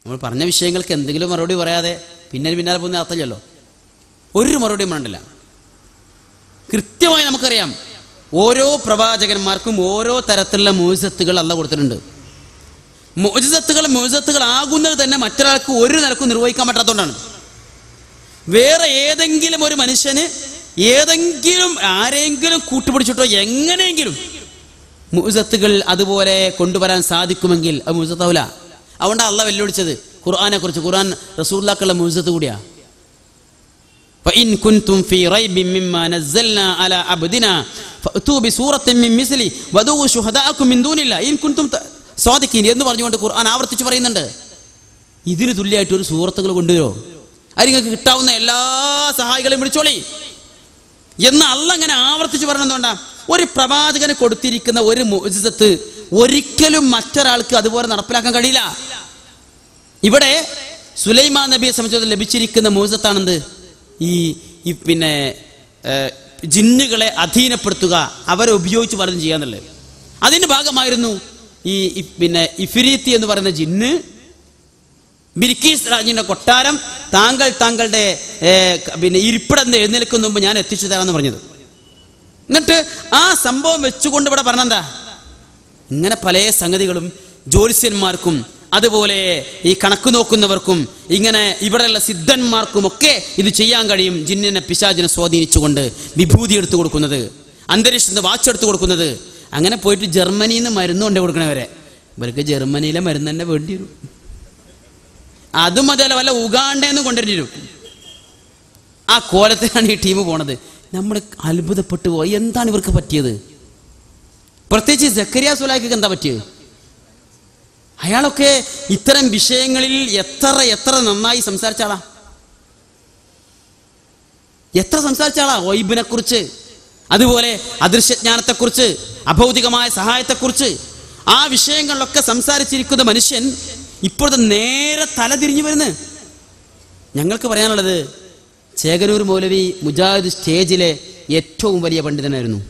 നമ്മൾ പറഞ്ഞ വിഷയങ്ങൾക്ക് എന്തെങ്കിലും മറുപടി പറയാതെ പിന്നാലെ പോകുന്ന അർത്ഥമില്ലല്ലോ. ഒരു മറുപടിയും വേണ്ടില്ല. കൃത്യമായി നമുക്കറിയാം, ഓരോ പ്രവാചകന്മാർക്കും ഓരോ തരത്തിലുള്ള മുഅ്ജിസത്തുകൾ അല്ലാഹു കൊടുത്തിട്ടുണ്ട്. മുഅ്ജിസത്തുകൾ ആകുന്നത് തന്നെ മറ്റൊരാൾക്ക് ഒരു നിലക്കും നിർവഹിക്കാൻ പറ്റാത്തതുകൊണ്ടാണ്. വേറെ ഏതെങ്കിലും ഒരു മനുഷ്യന് ആരെങ്കിലും കൂട്ടുപിടിച്ചിട്ടോ എങ്ങനെയെങ്കിലും മുഅ്ജിസത്തുകൾ അതുപോലെ കൊണ്ടുവരാൻ സാധിക്കുമെങ്കിൽ അത് മുഅ്ജിസത്താവില്ല. അതുകൊണ്ടാണ് അള്ളാഹ് വെല്ലുവിളിച്ചത് ഖുർആനെ കുറിച്ച്. ഖുർആൻ റസൂലുള്ളാഹിക്കുള്ള മുഅ്ജിസത്ത് കൂടിയാ. فإن كنتم في ريب مما نزلنا على عبدنا فأتوا بسورة من مثله وادعوا شهداءكم من دون الله إن كنتم صادقين എന്ന് പറഞ്ഞുകൊണ്ട് ഖുർആൻ ആവർത്തിച്ച് പറയുന്നുണ്ട്. ഇതിന് തുല്യമായിട്ട് ഒരു സൂറത്തുകൾ കൊണ്ടുവരോ? അത് നിങ്ങൾക്ക് കിട്ടാവുന്ന എല്ലാ സഹായികളെയും വിളിച്ചോളി എന്ന് അള്ളാഹ് അങ്ങനെ ആവർത്തിച്ച് പറഞ്ഞതുകൊണ്ടാ. ഒരു പ്രവാചകന് കൊടുത്തിരിക്കുന്ന ഒരു മുഅ്ജിസത്ത് ഒരിക്കലും മറ്റൊരാൾക്ക് അതുപോലെ നടപ്പിലാക്കാൻ കഴിയില്ല. ഇവിടെ സുലൈമാൻ നബിയെ സംബന്ധിച്ച് ലഭിച്ചിരിക്കുന്ന മുഅ്ജിസത്താണെന്ത്? ഈ പിന്നെ ജിന്നുകളെ അധീനപ്പെടുത്തുക, അവരെ ഉപയോഗിച്ച് പലതും ചെയ്യാന്നുള്ളത്. അതിന്റെ ഭാഗമായിരുന്നു ഈ പിന്നെ ഇഫ്രീത്തി എന്ന് പറയുന്ന ജിന്ന് ബിൽക്കീസ് രാജ്ഞിയുടെ കൊട്ടാരം താങ്കളുടെ പിന്നെ ഇരിപ്പിടന്ന് എഴുന്നേൽക്കുന്ന മുമ്പ് ഞാൻ എത്തിച്ചു തരാമെന്ന് പറഞ്ഞത്. എന്നിട്ട് ആ സംഭവം വെച്ചുകൊണ്ട് ഇവിടെ പറഞ്ഞെന്താ, ഇങ്ങനെ പല സംഗതികളും ജ്യോത്സ്യന്മാർക്കും അതുപോലെ ഈ കണക്ക് നോക്കുന്നവർക്കും ഇങ്ങനെ ഇവിടെയുള്ള സിദ്ധന്മാർക്കുമൊക്കെ ഇത് ചെയ്യാൻ കഴിയും. ജിന്നിനെ പിശാചിനെ സ്വാധീനിച്ചുകൊണ്ട് വിഭൂതി എടുത്തു കൊടുക്കുന്നത്, അന്തരീക്ഷത്തിന് വാച്ചെടുത്ത് കൊടുക്കുന്നത്. അങ്ങനെ പോയിട്ട് ജർമ്മനിയിൽ നിന്ന് മരുന്ന് കൊണ്ടു കൊടുക്കണവരെ ഇവർക്ക് ജർമ്മനിയിലെ മരുന്ന് തന്നെ വേണ്ടി വരും. അതും അതല്ല വല്ല ഉഗാണ്ടേന്ന് കൊണ്ടുവരേണ്ടി വരും. ആ കോലത്തിലാണ് ഈ ടീം പോണത്. നമ്മൾ അത്ഭുതപ്പെട്ടു പോയി, എന്താണ് ഇവർക്ക് പറ്റിയത്? പ്രത്യേകിച്ച് സക്കരിയ സുലൈഖിക്ക് എന്താ പറ്റിയത്? അയാളൊക്കെ ഇത്തരം വിഷയങ്ങളിൽ എത്ര നന്നായി സംസാരിച്ച ആളാ. ഗൈബിനെ കുറിച്ച്, അതുപോലെ അദൃശ്യജ്ഞാനത്തെക്കുറിച്ച്, അഭൗതികമായ സഹായത്തെക്കുറിച്ച്, ആ വിഷയങ്ങളിലൊക്കെ സംസാരിച്ചിരിക്കുന്ന മനുഷ്യൻ ഇപ്പോഴത്തെ നേരെ തലതിരിഞ്ഞു വരുന്നു. ഞങ്ങൾക്ക് പറയാനുള്ളത്, ചേകനൂർ മൗലവി മുജാഹിദ് സ്റ്റേജിലെ ഏറ്റവും വലിയ പണ്ഡിതനായിരുന്നു.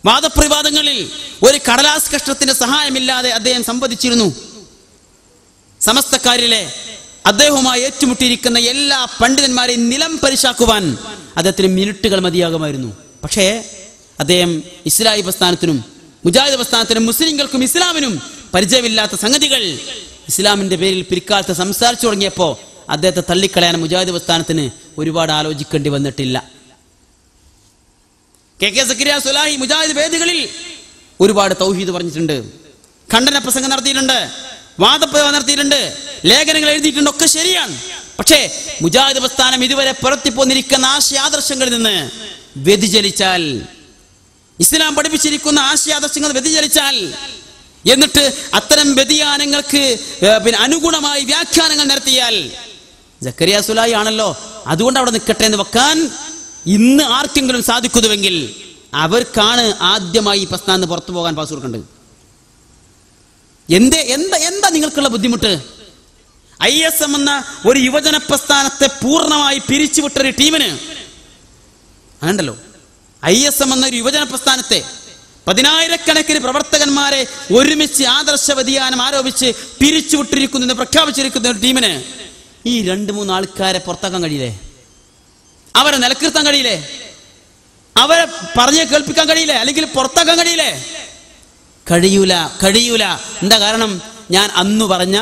വാദപ്രതിവാദങ്ങളിൽ ഒരു കടലാസ് കഷ്ണത്തിന്റെ സഹായമില്ലാതെ അദ്ദേഹം സംവദിച്ചിരുന്നു. സമസ്തക്കാരിലെ അദ്ദേഹവുമായി ഏറ്റുമുട്ടിയിരിക്കുന്ന എല്ലാ പണ്ഡിതന്മാരെയും നിലം പരിശാക്കുവാൻ അദ്ദേഹത്തിന് മിനിറ്റുകൾ മതിയാകുമായിരുന്നു. പക്ഷേ അദ്ദേഹം ഇസ്ലാഹി പ്രസ്ഥാനത്തിനും മുജാഹിദ് പ്രസ്ഥാനത്തിനും മുസ്ലിങ്ങൾക്കും ഇസ്ലാമിനും പരിചയമില്ലാത്ത സംഗതികൾ ഇസ്ലാമിന്റെ പേരിൽ പിൽക്കാലത്ത് സംസാരിച്ചു തുടങ്ങിയപ്പോൾ അദ്ദേഹത്തെ തള്ളിക്കളയാൻ മുജാഹിദ് പ്രസ്ഥാനത്തിന് ഒരുപാട് ആലോചിക്കേണ്ടി വന്നിട്ടില്ല. കെ സക്കരിയ സുലാഹി മുജാഹിദ് വേദികളിൽ ഒരുപാട് തൗഹീദ് പറഞ്ഞിട്ടുണ്ട്, ഖണ്ഡന പ്രസംഗം നടത്തിയിട്ടുണ്ട്, വാദപ്രതിവാദം നടത്തിയിട്ടുണ്ട്, ലേഖനങ്ങൾ എഴുതിയിട്ടുണ്ട്. ഒക്കെ ശരിയാണ്. പക്ഷേ മുജാഹിദ് പ്രസ്ഥാനം ഇതുവരെ പുറത്തിപ്പോന്നിരിക്കുന്ന ആശയാദർശങ്ങളിൽ നിന്ന് വ്യതിചലിച്ചാൽ, ഇസ്ലാം പഠിപ്പിച്ചിരിക്കുന്ന ആശയാദർശങ്ങൾ വ്യതിചലിച്ചാൽ, എന്നിട്ട് അത്തരം വ്യതിയാനങ്ങൾക്ക് പിന്നെ അനുഗുണമായി വ്യാഖ്യാനങ്ങൾ നടത്തിയാൽ, സക്കരിയ സുലാഹി ആണല്ലോ അതുകൊണ്ട് അവിടെ നിൽക്കട്ടെ എന്ന് വെക്കാൻ ഇന്ന് ആർക്കെങ്കിലും സാധിക്കുന്നുവെങ്കിൽ അവർക്കാണ് ആദ്യമായി ഈ പ്രസ്ഥാനം പുറത്തു പോകാൻ പാസ് കൊടുക്കേണ്ടത്. എന്താ നിങ്ങൾക്കുള്ള ബുദ്ധിമുട്ട്? ISM എന്ന ഒരു യുവജന പ്രസ്ഥാനത്തെ പൂർണ്ണമായി പിരിച്ചുവിട്ടൊരു ടീമിന് അങ്ങണ്ടല്ലോ, ISM എന്ന ഒരു യുവജന പ്രസ്ഥാനത്തെ 10,000-കണക്കിന് പ്രവർത്തകന്മാരെ ഒരുമിച്ച് ആദർശ വ്യതിയാനം ആരോപിച്ച് പിരിച്ചുവിട്ടിരിക്കുന്നു എന്ന് പ്രഖ്യാപിച്ചിരിക്കുന്ന ഒരു ടീമിന് ഈ 2-3 ആൾക്കാരെ പുറത്താക്കാൻ കഴിയില്ലേ? അവരെ നിലനിർത്താൻ കഴിയില്ലേ? അവരെ പറഞ്ഞ് കേൾപ്പിക്കാൻ കഴിയില്ലേ? അല്ലെങ്കിൽ പുറത്താക്കാൻ കഴിയില്ലേ? കഴിയൂല. എന്താ കാരണം? ഞാൻ അന്ന് പറഞ്ഞ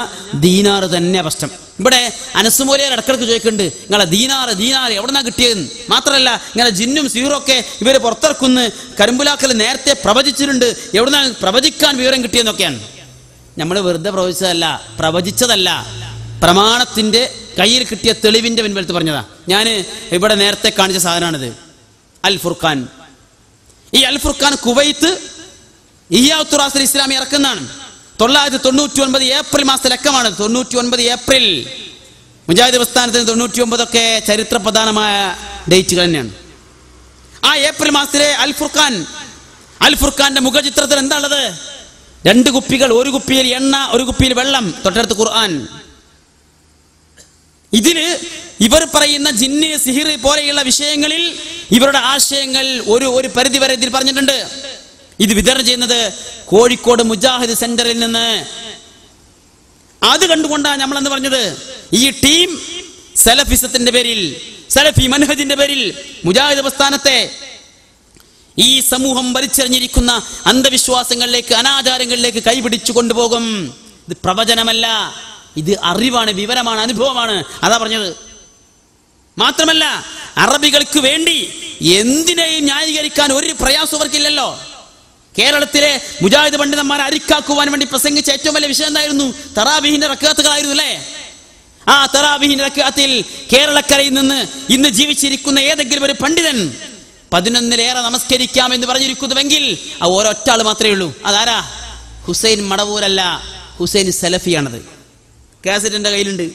ദീനാറ് തന്നെ പ്രശ്നം. ഇവിടെ അനസുമോലിയാർ ഇടക്കിടക്ക് ചോദിക്കുന്നുണ്ട്, നിങ്ങളെ ദീനാറ് എവിടെന്നാ കിട്ടിയതെന്ന്. മാത്രമല്ല ഇങ്ങനെ ജിന്നും സീറൊക്കെ ഇവര് പുറത്തിറക്കുന്ന കരിമ്പുലാക്കൽ നേരത്തെ പ്രവചിച്ചിട്ടുണ്ട്, എവിടുന്നാ പ്രവചിക്കാൻ വിവരം കിട്ടിയെന്നൊക്കെയാണ്. നമ്മൾ വെറുതെ പ്രവചിച്ചതല്ല, പ്രമാണത്തിന്റെ കയ്യിൽ കിട്ടിയ തെളിവിന്റെ പിൻവലത്ത് പറഞ്ഞതാ. ഞാൻ ഇവിടെ നേരത്തെ കാണിച്ച സാധനമാണിത്, അൽ ഫുർഖാൻ. ഈ അൽ ഫുർഖാൻ കുവൈത്ത് ഇയ്യാത്തുറാസിൽ ഇസ്ലാമി ഇറക്കുന്നതാണ്. 999 ഏപ്രിൽ മാസത്തെ ലക്കമാണ്. 99 ഏപ്രിൽ. മുജാഹിദ് പ്രസ്ഥാനത്തിന് 99 ചരിത്ര പ്രധാനമായ ഡേറ്റുകൾ തന്നെയാണ്. ആ ഏപ്രിൽ മാസത്തിലെ അൽ ഫുർഖാന്റെ മുഖചിത്രത്തിൽ എന്താ ഉള്ളത്? 2 കുപ്പികൾ, ഒരു കുപ്പിയിൽ എണ്ണ, ഒരു കുപ്പിയിൽ വെള്ളം, തൊട്ടടുത്ത് ഖുർആൻ. ഇതിന് ഇവർ പറയുന്ന ജിന്ന് സിഹിർ പോലെയുള്ള വിഷയങ്ങളിൽ ഇവരുടെ ആശയങ്ങൾ ഒരു പരിധി വരെ ഇതിൽ പറഞ്ഞിട്ടുണ്ട്. ഇത് വിതരണം ചെയ്യുന്നത് കോഴിക്കോട് മുജാഹിദ് സെന്ററിൽ നിന്ന്. അത് കണ്ടുകൊണ്ടാണ് നമ്മളെന്ന് പറഞ്ഞത് ഈ ടീം സലഫിസത്തിന്റെ പേരിൽ, സലഫി മൻഹജിന്റെ പേരിൽ മുജാഹിദ് പ്രസ്ഥാനത്തെ ഈ സമൂഹം വലിച്ചെറിഞ്ഞിരിക്കുന്ന അന്ധവിശ്വാസങ്ങളിലേക്ക്, അനാചാരങ്ങളിലേക്ക് കൈപിടിച്ചു കൊണ്ടുപോകും. ഇത് പ്രവചനമല്ല, ഇത് അറിവാണ്, വിവരമാണ്, അനുഭവമാണ്. അതാ പറഞ്ഞത്. മാത്രമല്ല അറബികൾക്ക് വേണ്ടി എന്തിനേയും ന്യായീകരിക്കാൻ ഒരു പ്രയാസം അവർക്കില്ലല്ലോ. കേരളത്തിലെ മുജാഹിദ് പണ്ഡിതന്മാരെ അരിക്കാക്കുവാൻ വേണ്ടി പ്രസംഗിച്ച ഏറ്റവും വലിയ വിഷയം എന്തായിരുന്നു? തറാവീഹിന്റെ റക്അത്തുകളായിരുന്നു അല്ലേ? ആ തറാവീഹിന്റെ റക്അത്തിൽ കേരളക്കരയിൽ നിന്ന് ഇന്ന് ജീവിച്ചിരിക്കുന്ന ഏതെങ്കിലും ഒരു പണ്ഡിതൻ 11-ലേറെ നമസ്കരിക്കാം എന്ന് പറഞ്ഞിരിക്കുന്നുവെങ്കിൽ ആ ഒരൊറ്റ ആൾ മാത്രമേ ഉള്ളൂ. അതാരാ? ഹുസൈൻ മടവൂരല്ല, ഹുസൈൻ സലഫിയാണത്. കാസറ്റ് എൻ്റെ കയ്യിലുണ്ട്.